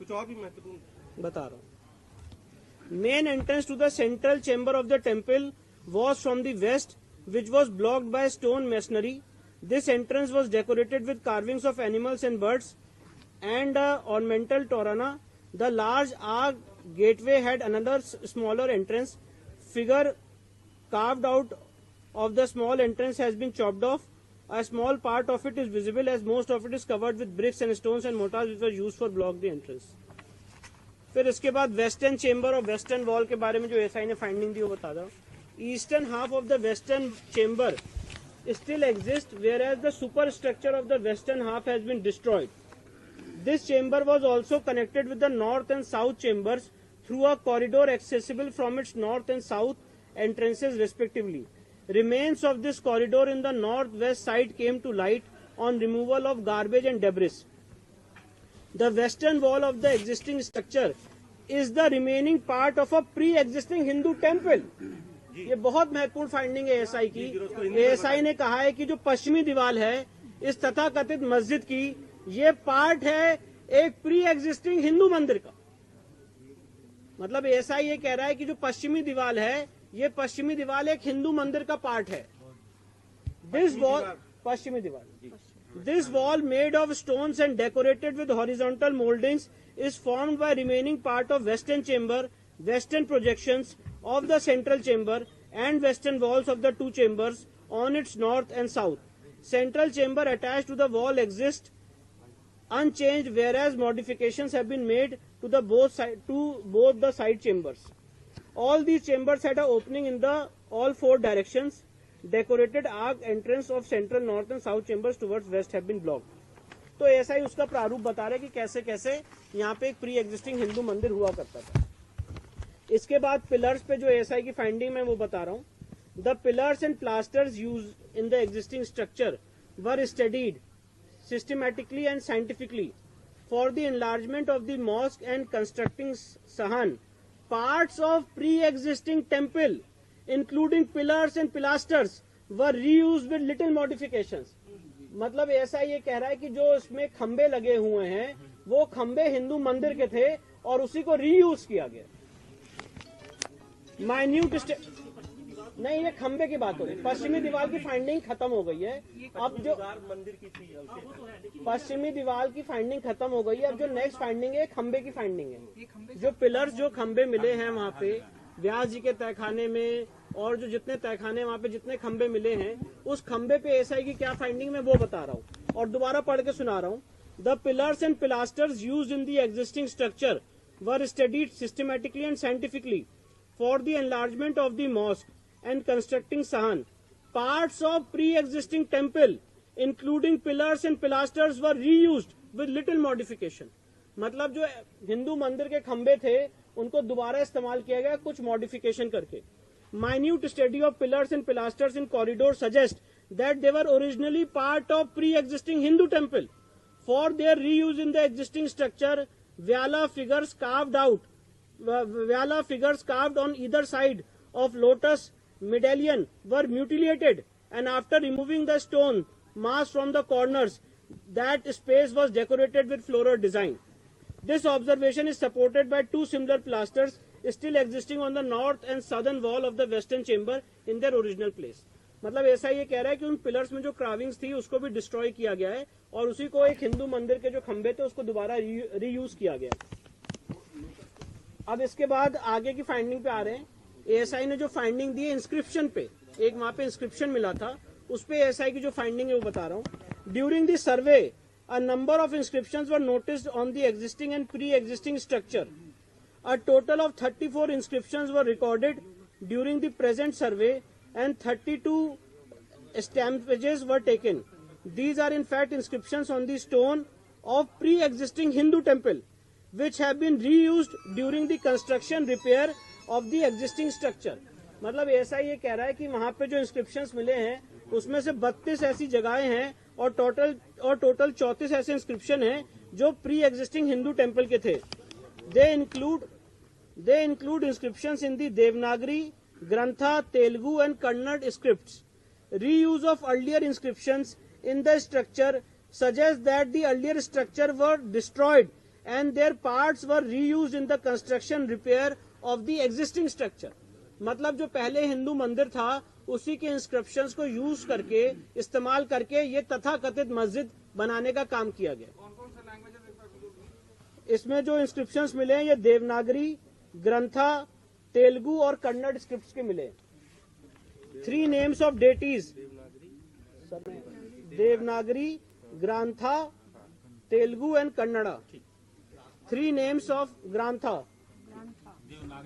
कुछ और भी महत्वपूर्ण बता रहा हूँ। Main entrance to the central chamber of the temple was from the west, which was blocked by stone masonry. This entrance was decorated with carvings of animals and birds and ornamental torana. The large arch gateway had another smaller entrance. Figure carved out of the small entrance has been chopped off. A small part of it is visible, as most of it is covered with bricks and stones and mortars which were used for block the entrance. फिर इसके बाद western chamber और western wall के बारे में जो SI ने finding दी वो बता रहा हूँ। Eastern half of the western chamber still exists, whereas the superstructure of the western half has been destroyed. This chamber was also connected with the north and south chambers through a corridor accessible from its north and south entrances respectively. Remains of this corridor in the northwest side came to light on removal of garbage and debris. The western wall of the existing structure is the remaining part of a pre-existing Hindu temple. ये बहुत महत्वपूर्ण finding है ASI की। ASI ने कहा है कि जो पश्चिमी दीवार है इस तथाकथित मस्जिद की, ये पार्ट है एक प्री एग्जिस्टिंग हिंदू मंदिर का। मतलब एएसआई ये कह रहा है कि जो पश्चिमी दीवार है, ये पश्चिमी दीवार एक हिंदू मंदिर का पार्ट है। दिस वॉल, पश्चिमी दीवार, this wall made of stones and decorated with horizontal mouldings is formed by remaining part of western chamber, western projections of the central chamber and western walls of the two chambers on its north and south. Central chamber attached to the wall exists unchanged, whereas modifications have been made to both the side chambers. All these chambers had an opening in the all four directions. Decorated arch entrance of central, north and south chambers towards west have been blocked. तो ऐसा ही उसका प्रारूप बता रहे कि कैसे कैसे यहाँ पे एक प्री एग्जिस्टिंग हिंदू मंदिर हुआ करता था। इसके बाद पिलर्स पे जो एएसआई की फाइंडिंग मैं वो बता रहा हूँ। The pillars and plasters use in the existing structure were studied systematically and scientifically for the enlargement of the mosque and constructing sahn parts of pre existing temple including pillars and pilasters were reused with little modifications. मतलब ASI ये कह रहा है कि जो इसमें खंबे लगे हुए हैं वो खंबे हिंदू मंदिर के थे और उसी को रीयूज किया गया। माइन्यूट नहीं, ये खंबे की बात हो रही। पश्चिमी दीवार की फाइंडिंग खत्म हो गई है। अब जो मंदिर की थी, पश्चिमी दीवार की फाइंडिंग खत्म हो गई है। अब जो नेक्स्ट फाइंडिंग है खंबे की फाइंडिंग है। जो पिलर्स, जो खंबे मिले हैं वहाँ पे व्यास जी के तहखाने में और जो जितने तहखाने वहाँ पे जितने खंबे मिले हैं, उस खंबे पे एएसआई की क्या फाइंडिंग मैं वो बता रहा हूँ और दोबारा पढ़ के सुना रहा हूँ। The pillars and pilasters used in the existing structure were studied systematically and scientifically for the enlargement of the mosque and constructing sahan. Parts of pre-existing temple, including pillars and pilasters, were reused with little modification. मतलब जो हिंदू मंदिर के खंबे थे उनको दोबारा इस्तेमाल किया गया कुछ मॉडिफिकेशन करके। Minute study of pillars and pilasters in corridor suggests that they were originally part of pre-existing Hindu temple. For their reuse in the existing structure, Vyala figures carved on either side of lotus medallion were mutilated, and after removing the stone mass from the corners, that space was decorated with floral design. This observation is supported by two similar pilasters still existing on the north and southern wall of the western chamber in their original place. मतलब ऐसा ये कह रहा है कि उन pillars में जो क्राविंग्स थी उसको भी डिस्ट्रॉय किया गया है और उसी को एक हिंदू मंदिर के जो खंबे थे उसको दोबारा रीयूज किया गया है। अब इसके बाद आगे की फाइंडिंग पे आ रहे हैं। एएसआई ने जो फाइंडिंग दी है इंस्क्रिप्शन पे, एक वहां पे इंस्क्रिप्शन मिला था, उस पे एएसआई की जो फाइंडिंग है वो बता रहा हूँ। During the survey a number of inscriptions were noticed on the existing and pre-existing structure. A total of 34 inscriptions were recorded during the present survey and 32 stampages were taken. These are in fact inscriptions on the stone of pre-existing Hindu temple, which have been reused during the construction repair of the existing structure. मतलब ऐसा ये कह रहा है कि वहाँ पे जो इंस्क्रिप्शंस मिले हैं उसमें से 32 ऐसी जगहें हैं और टोटल 34 ऐसे इंस्क्रिप्शन हैं जो प्री एग्जिस्टिंग हिंदू टेम्पल के थे। They include inscriptions in the Devanagari, Grantha, Telugu and Kannada scripts. Reuse of earlier inscriptions in the structure suggests that the earlier structure were destroyed and their parts were reused in the construction repair of the existing structure. मतलब जो पहले हिंदू मंदिर था उसी के inscriptions को use करके इस्तेमाल करके ये तथाकथित मस्जिद बनाने का काम किया गया। इसमें जो इंस्क्रिप्शंस मिले हैं ये देवनागरी, ग्रंथा, तेलुगु और कन्नड़ स्क्रिप्ट्स के मिले। 3 names of deities, Devanagari, Grantha, Telugu and Kannada. 3 names of Grantha,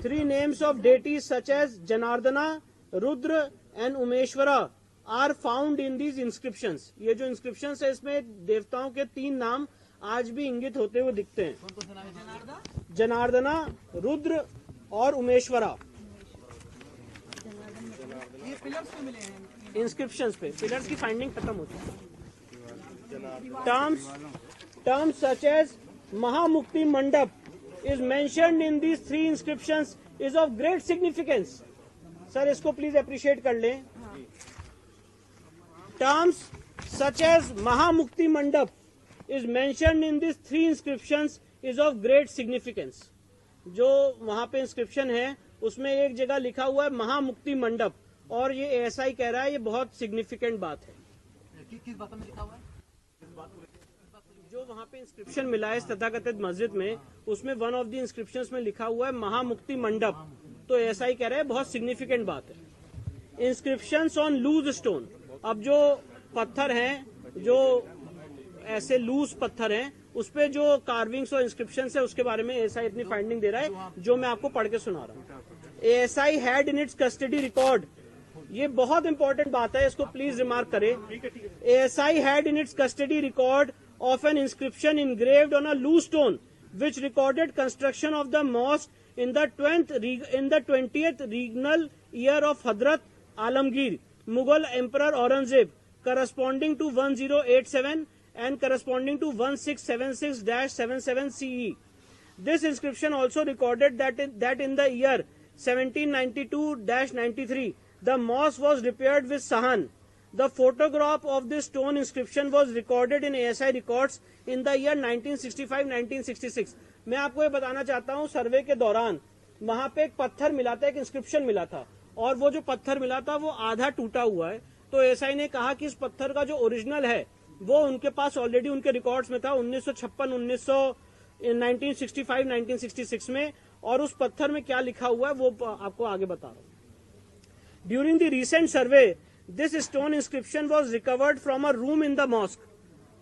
3 names of deities such as Janardana, Rudra and Umeshwara are found in these inscriptions. ये जो inscriptions है इसमें देवताओं के 3 नाम आज भी इंगित होते हुए दिखते हैं। जनार्दना, रुद्र और उमेश्वरा। ये पिलर्स पे मिले हैं, इंस्क्रिप्शंस पे पिलर्स की फाइंडिंग खत्म होती है। टर्म्स सच एज महामुक्ति मंडप is mentioned in these 3 inscriptions is of great significance. Sir इसको प्लीज अप्रिशिएट कर लें। Terms such as महामुक्ति मंडप is mentioned in these 3 inscriptions is of great significance. जो वहां पे इंस्क्रिप्शन है उसमें एक जगह लिखा हुआ है महामुक्ति मंडप, और ये ऐसा ही कह रहा है, ये बहुत सिग्निफिकेंट बात है। किस बात में लिखा हुआ है? जो वहां पे इंस्क्रिप्शन मिला है इस तथाकथित मस्जिद में, उसमें वन ऑफ द इंस्क्रिप्शंस में लिखा हुआ है महामुक्ति मंडप, तो ऐसा ही कह रहा है, बहुत सिग्निफिकेंट बात है। इंस्क्रिप्शंस ऑन लूज स्टोन, अब जो पत्थर हैं, जो ऐसे लूज पत्थर हैं, उस पे जो कार्विंग्स और इंस्क्रिप्शंस है उसके बारे में एएसआई अपनी फाइंडिंग दे रहा है, जो मैं आपको पढ़ के सुना रहा हूँ। ASI had in its custody record, ये बहुत इंपॉर्टेंट बात है, इसको प्लीज रिमार्क करें। ASI had in its custody record of an inscription engraved on a loose stone which recorded construction of the mosque in the 20th regnal year of Hadrat Alamgir, Mughal Emperor Aurangzeb, corresponding to 1087 and corresponding to 1676-77 CE. This inscription also recorded that in the year 1792-93 the mosque was repaired with sahan. The photograph of this stone inscription was recorded in ASI records in the year 1965-1966. मैं आपको ये बताना चाहता हूँ, सर्वे के दौरान वहां पे एक पत्थर मिला था, एक इंस्क्रिप्शन मिला था, और वो जो पत्थर मिला था वो आधा टूटा हुआ है। तो एएसआई ने कहा कि इस पत्थर का जो ओरिजिनल है वो उनके पास ऑलरेडी उनके रिकॉर्ड्स में था 1965, 1966 में, और उस पत्थर में क्या लिखा हुआ है वो आपको आगे बता रहा हूँ। During the recent survey this stone inscription was recovered from a room in the mosque.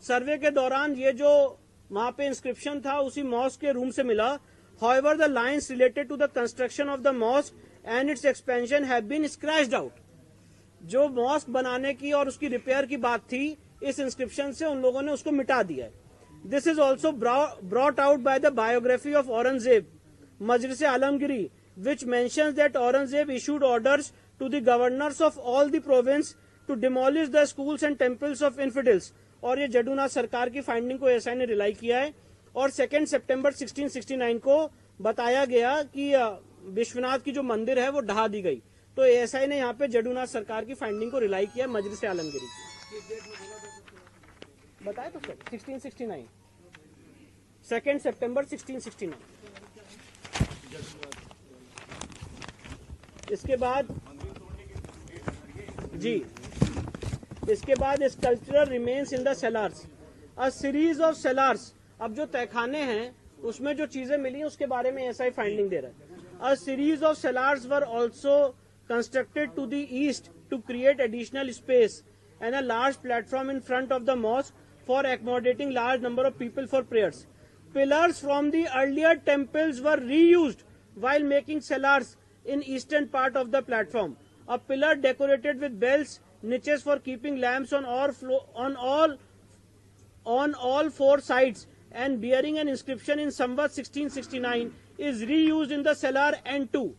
Survey के दौरान ये जो वहां पे इंस्क्रिप्शन था उसी मॉस्क के रूम से मिला। However the lines related to the construction of the mosque and its expansion have been scratched out. जो मॉस्क बनाने की और उसकी रिपेयर की बात थी, इस इंस्क्रिप्शन से उन लोगों ने उसको मिटा दिया है। This is also brought out by the biography of Aurangzeb Majlis Alamgiri, which mentions that Aurangzeb issued orders to the governors of all the province to demolish the schools and temples of infidels। और ये जडूनाथ सरकार की finding को ASI ने rely किया है, और 2 सितंबर 1669 को बताया गया कि विश्वनाथ की जो मंदिर है वो ढहा दी गई। तो एएसआई ने यहाँ पे जडूनाथ सरकार की फाइंडिंग को रिलाई किया है मजलिस आलमगिरी की। बताया तो सर 1669, 2 सितंबर 1669। इसके बाद जी, इसके बाद sculptural remains in the cellars, a series of cellars. अब जो तहखाने हैं उसमें जो चीजें मिली उसके बारे में ऐसा ही फाइंडिंग दे रहा है। A series of cellars were also constructed to the east to create additional space and a large platform in front of the mosque for accommodating large number of people for prayers. Pillars from the earlier temples were reused while making cellars in eastern part of the platform. A pillar decorated with bells, niches for keeping lamps on all 4 sides and bearing an inscription in Samvat 1669 is reused in the cellar N2.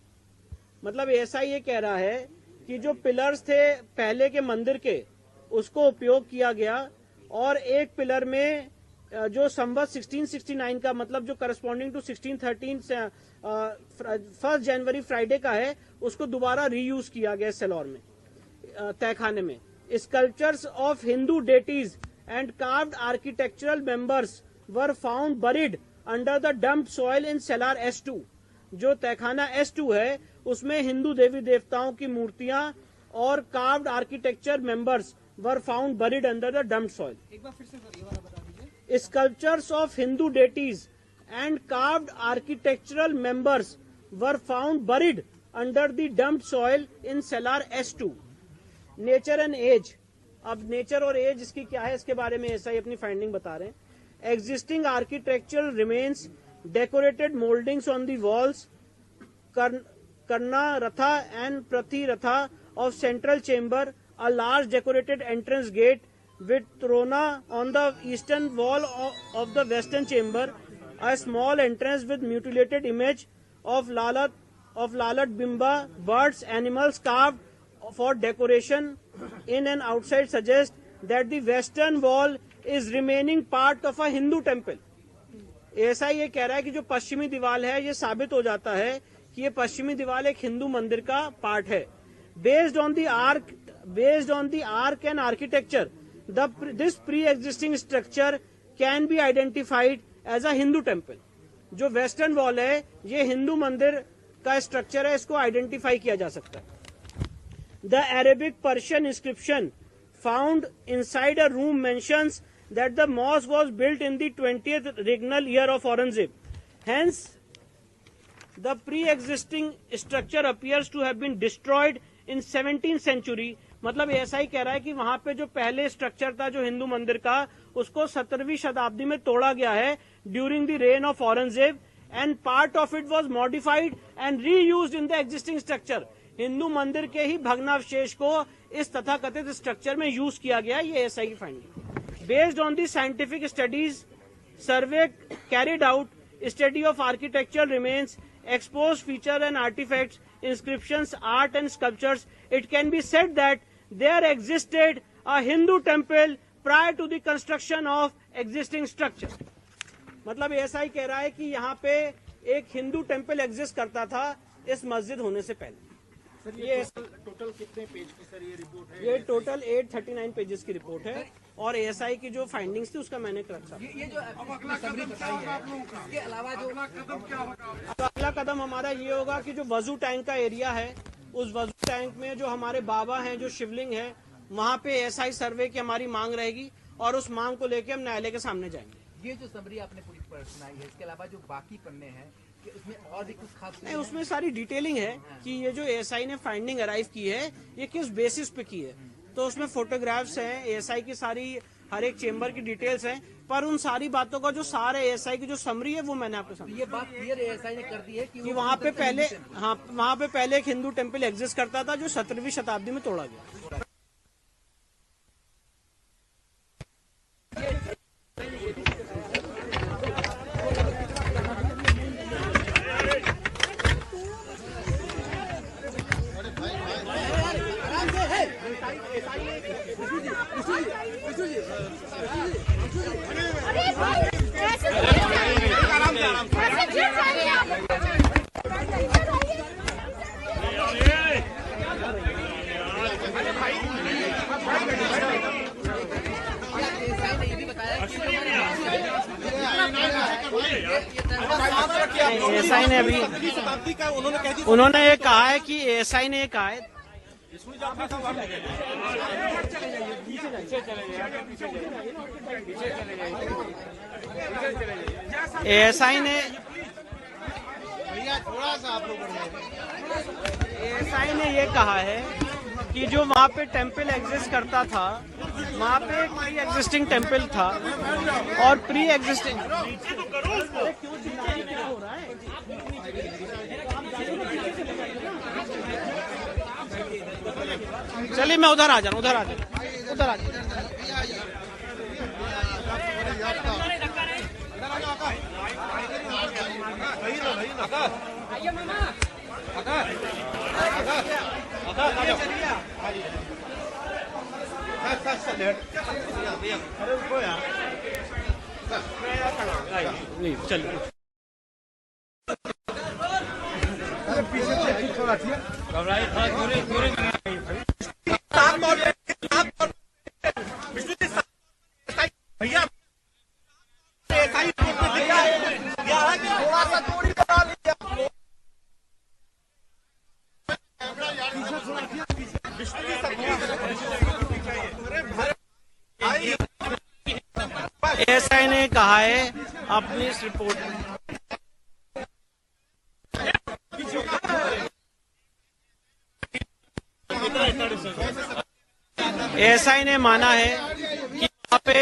मतलब ऐसा ये कह रहा है कि जो pillars थे पहले के मंदिर के उसको उपयोग किया गया, और एक पिलर में जो संवत 1669 का मतलब जो करस्पॉन्डिंग टू 1613 1 जनवरी फ्राइडे का है उसको दोबारा रीयूज किया गया सेलौर में तहखाने में। Sculptures of Hindu deities and carved architectural members were found buried under the dumped soil in Cellar S2. जो तहखाना S2 है उसमें हिंदू देवी देवताओं की मूर्तियां और carved architecture members were found buried under the dumped soil. एक बार फिर से सर ये वाला बता दीजिए. Sculptures of Hindu deities and carved architectural members were found buried under the dumped soil in Cellar S2. Nature and age. अब nature और as इसकी क्या है इसके बारे में ऐसा ही अपनी फाइंडिंग बता रहे हैं. Existing architectural remains, decorated mouldings on the walls, karna ratha and prati ratha of central chamber, a large decorated entrance gate with Trona on the eastern wall of the western chamber, a small entrance with mutilated image of Lalat Bimba, birds, animals carved for decoration in and outside suggest that the western wall is remaining part of a Hindu temple. ऐसा ये कह रहा है कि जो पश्चिमी दीवार है ये साबित हो जाता है कि ये पश्चिमी दीवार एक हिंदू मंदिर का पार्ट है. Based on the arc and architecture, this pre-existing structure can be identified as a Hindu temple. जो वेस्टर्न वॉल है ये हिंदू मंदिर का स्ट्रक्चर है, इसको आइडेंटिफाई किया जा सकता है. The Arabic Persian inscription found inside a room mentions that the mosque was built in the 20th regnal year of Aurangzeb. Hence, the pre-existing structure appears to have been destroyed in 17th century. मतलब ऐसा ही कह रहा है कि वहां पे जो पहले स्ट्रक्चर था जो हिंदू मंदिर का उसको 17वीं शताब्दी में तोड़ा गया है during the rain of Aurangzeb and part of it was modified and reused in the existing structure. Hindu मंदिर के ही भग्नावशेष को इस तथाकथित स्ट्रक्चर में यूज किया गया. ये ऐसा ही finding based on the scientific studies survey carried out, study of architectural remains, exposed feature and artifacts, inscriptions, art and sculptures, it can be said that there existed a Hindu temple prior to the construction of existing structure. मतलब ऐसा ही कह रहा है कि यहाँ पे एक Hindu temple exist करता था इस मस्जिद होने से पहले. सर ये टोटल कितने पेज की सर ये रिपोर्ट है? ये टोटल 839 पेजेस की रिपोर्ट है और एएसआई की जो फाइंडिंग्स थी उसका मैंने रखा. ये जो समरी बताई है इसके अलावा जो तो अगला कदम हमारा ये होगा कि जो वजू टैंक का एरिया है उस वजू टैंक में जो हमारे बाबा हैं, जो शिवलिंग है, वहाँ पे एएसआई सर्वे की हमारी मांग रहेगी और उस मांग को लेकर हम न्यायालय के सामने जाएंगे. ये जो समरी आपने पूरी सुनाई है इसके अलावा जो बाकी पन्ने हैं कि उसमें और भी कुछ खास नहीं, उसमें सारी डिटेलिंग है कि ये जो एएसआई ने फाइंडिंग अराइव की है ये किस बेसिस पे की है. तो उसमें फोटोग्राफ्स हैं, एएसआई की सारी हर एक चेंबर की डिटेल्स हैं, पर उन सारी बातों का जो सारे एएसआई की जो समरी है वो मैंने आपको समझा. ये बात क्लियर एएसआई ने कर दी है कि वहाँ पे पहले वहाँ पे पहले एक हिंदू टेम्पल एग्जिस्ट करता था जो 17वीं शताब्दी में तोड़ा गया. एएसआई ने अभी उन्होंने ये कहा है कि एएसआई ने ये कहा है एएसआई ने ये कहा है कि जो वहाँ पे टेम्पल एग्जिस्ट करता था वहाँ पे एक प्री एग्जिस्टिंग टेम्पल था और प्री एग्जिस्टिंग चलिए मैं उधर आ जा रहा हूँ, उधर आ जा नहीं चलिए. भैया कहा है अपनी इस रिपोर्ट में। एएसआई ने माना है कि वहां पे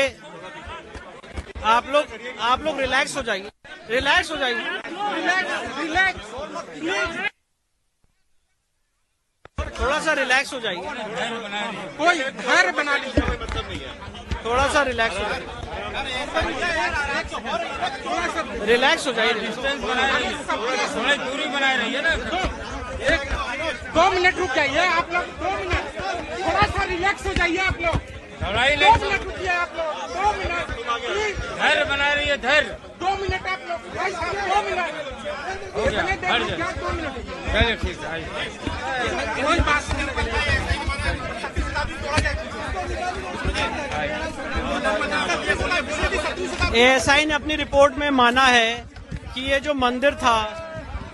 आप लोग रिलैक्स हो जाइए, रिलैक्स हो जाइए, थोड़ा सा रिलैक्स हो जाइए, कोई घर बना लीजिए, थोड़ा सा रिलैक्स हो जाइए, रिलैक्स हो जाइए, थोड़ी दूरी बनाए रहिए ना। 2 मिनट रुक जाइए आप लोग, 2 मिनट, थोड़ा सा रिलैक्स हो जाइए आप लोग, 2 मिनट रुकिए आप लोग, 2 मिनट प्लीज, धैर्य बनाए रहिए, धैर्य। 2 मिनट आप लोग, भाई साहब 2 मिनट, हो गया, इतने देर हट रुक जाइए। गया, 2 मिनट, चलिए ठीक है, आइए। कोई बात नहीं। एएसआई ने अपनी रिपोर्ट में माना है कि ये जो मंदिर था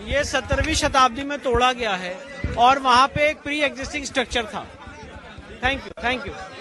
ये 17वीं शताब्दी में तोड़ा गया है और वहां पे एक प्री एग्जिस्टिंग स्ट्रक्चर था। Thank you.